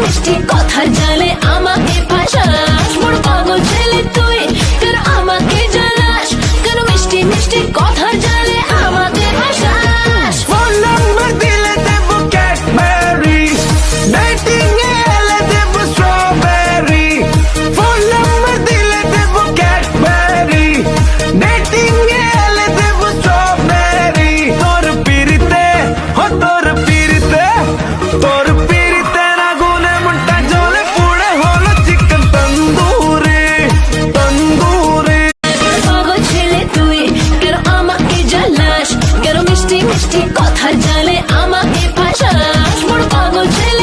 মিষ্টি কথার জালে আমাকে ফাঁসাস, মোর পাগল ছেলে তুই কেন আমাকে জ্বালাস, কেন মিষ্টি মিষ্টি কথার জালে আমাকে ফাঁসাস। ফোন নাম্বার দিলে দেব ক্যাডবেরি, ডেটিং এলে দেব স্ট্রবেরি। ফোন নাম্বার দিলে দেব ক্যাডবেরি, ডেটিং এলে দেব স্ট্রবেরি। তোর পিরিতে ও তোর পিরিতে, তোর পিরিতে আগুনে মনটা জ্বলে পুড়ে হলো চিকেন তন্দুরি তন্দুরি। পাগল ছেলে তুই কেন আমাকে জ্বালাস, কেন মিষ্টি মিষ্টি কথার জালে আমাকে ফাঁসাস, মোর পাগল ছেলে